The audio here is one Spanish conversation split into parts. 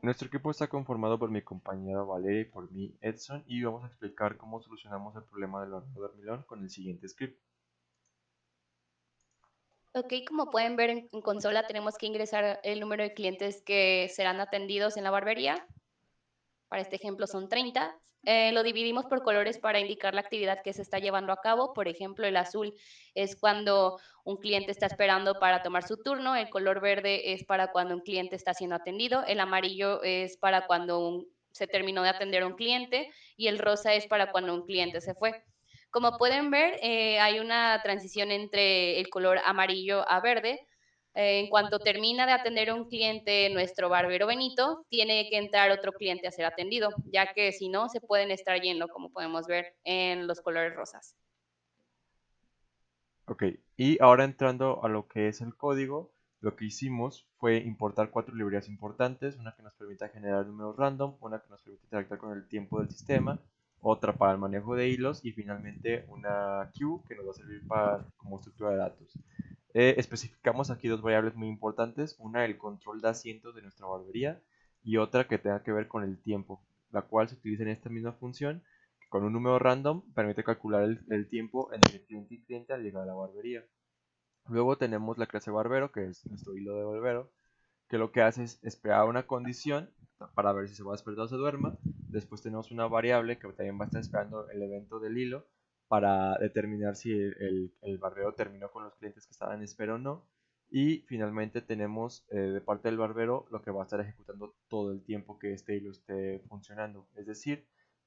Nuestro equipo está conformado por mi compañera Valeria y por mí, Edson, y vamos a explicar cómo solucionamos el problema del horno dormilón con el siguiente script. Ok, como pueden ver en consola tenemos que ingresar el número de clientes que serán atendidos en la barbería. Para este ejemplo son 30. Lo dividimos por colores para indicar la actividad que se está llevando a cabo. Por ejemplo, el azul es cuando un cliente está esperando para tomar su turno, el color verde es para cuando un cliente está siendo atendido, el amarillo es para cuando se terminó de atender a un cliente y el rosa es para cuando un cliente se fue. Como pueden ver, hay una transición entre el color amarillo a verde. En cuanto termina de atender a un cliente nuestro barbero Benito, tiene que entrar otro cliente a ser atendido, ya que si no, se pueden estar yendo, como podemos ver en los colores rosas. Ok, y ahora entrando a lo que es el código, lo que hicimos fue importar cuatro librerías importantes, una que nos permita generar números random, una que nos permite interactuar con el tiempo del sistema, otra para el manejo de hilos y finalmente una queue que nos va a servir como estructura de datos. Especificamos aquí dos variables muy importantes, una el control de asientos de nuestra barbería y otra que tenga que ver con el tiempo, la cual se utiliza en esta misma función que con un número random permite calcular el tiempo entre cliente y cliente al llegar a la barbería. Luego tenemos la clase barbero, que es nuestro hilo de barbero, que lo que hace es esperar una condición para ver si se va a despertar o se duerma. Después tenemos una variable que también va a estar esperando el evento del hilo para determinar si el barbero terminó con los clientes que estaban en espera o no. Y finalmente tenemos de parte del barbero lo que va a estar ejecutando todo el tiempo que este hilo esté funcionando. Es decir,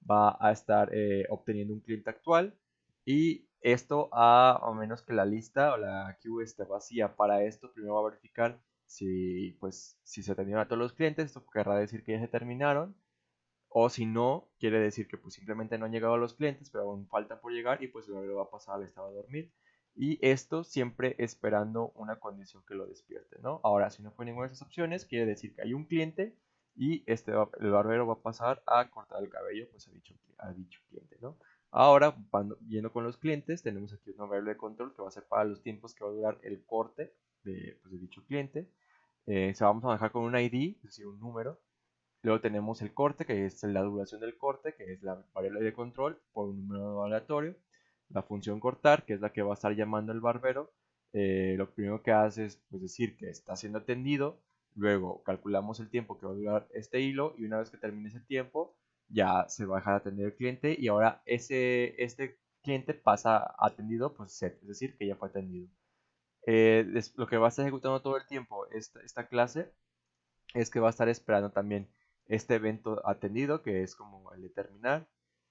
va a estar obteniendo un cliente actual y esto a menos que la lista o la queue esté vacía. Para esto primero va a verificar si se atendieron a todos los clientes, esto querrá decir que ya se terminaron, o si no, quiere decir que pues simplemente no han llegado a los clientes, pero aún faltan por llegar y pues luego va a pasar al estado de dormir. Y esto siempre esperando una condición que lo despierte, ¿no? Ahora, si no fue ninguna de esas opciones, quiere decir que hay un cliente y el barbero va a pasar a cortar el cabello pues a dicho cliente, ¿no? Ahora, yendo con los clientes, tenemos aquí una variable de control que va a ser para los tiempos que va a durar el corte de dicho cliente. Se vamos a dejar con un ID, es decir, un número. Luego tenemos el corte, que es la duración del corte, que es la variable de control por un número aleatorio. La función cortar, que es la que va a estar llamando el barbero. Lo primero que hace es pues, decir que está siendo atendido. Luego calculamos el tiempo que va a durar este hilo y una vez que termine ese tiempo ya se va a dejar de atender el cliente y ahora este cliente pasa atendido, pues set, es decir, que ya fue atendido. Lo que va a estar ejecutando todo el tiempo esta clase es que va a estar esperando también este evento atendido, que es como el de terminar,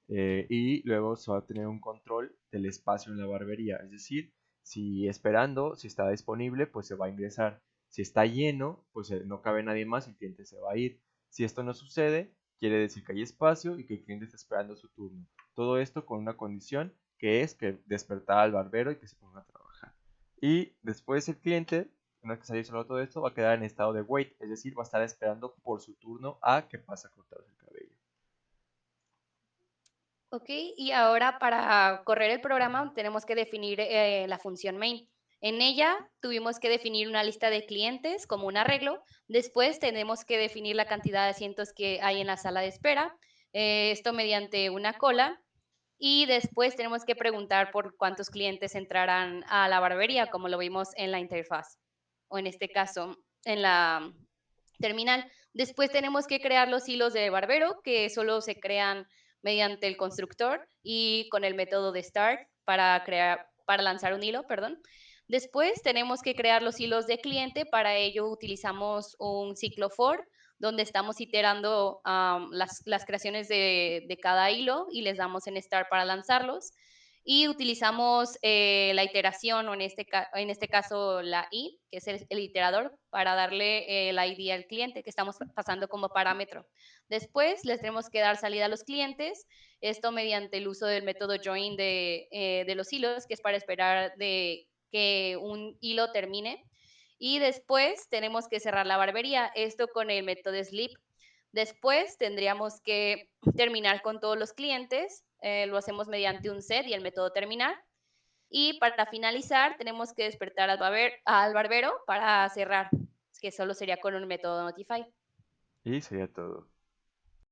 y luego se va a tener un control del espacio en la barbería, es decir, si esperando, si está disponible, pues se va a ingresar. Si está lleno, pues no cabe nadie más, el cliente se va a ir. Si esto no sucede, quiere decir que hay espacio y que el cliente está esperando su turno. Todo esto con una condición que es que despertar al barbero y que se ponga a trabajar. Y después el cliente, una vez que se haya solo todo esto, va a quedar en estado de wait, es decir, va a estar esperando por su turno a que pase a cortarse el cabello. Ok, y ahora para correr el programa tenemos que definir la función main. En ella tuvimos que definir una lista de clientes como un arreglo. Después tenemos que definir la cantidad de asientos que hay en la sala de espera. Esto mediante una cola. Y después tenemos que preguntar por cuántos clientes entrarán a la barbería, como lo vimos en la interfaz, o en este caso, en la terminal. Después tenemos que crear los hilos de barbero, que solo se crean mediante el constructor y con el método de start para lanzar un hilo, perdón. Después tenemos que crear los hilos de cliente, para ello utilizamos un ciclo for, donde estamos iterando las creaciones de cada hilo y les damos en start para lanzarlos. Y utilizamos la iteración, o en este caso la i, que es el iterador, para darle el ID al cliente que estamos pasando como parámetro. Después les tenemos que dar salida a los clientes, esto mediante el uso del método join de los hilos, que es para esperar de que un hilo termine. Y después tenemos que cerrar la barbería, esto con el método sleep. Después tendríamos que terminar con todos los clientes, lo hacemos mediante un set y el método terminar. Y para finalizar, tenemos que despertar al barbero para cerrar, que solo sería con un método notify. Y sería todo.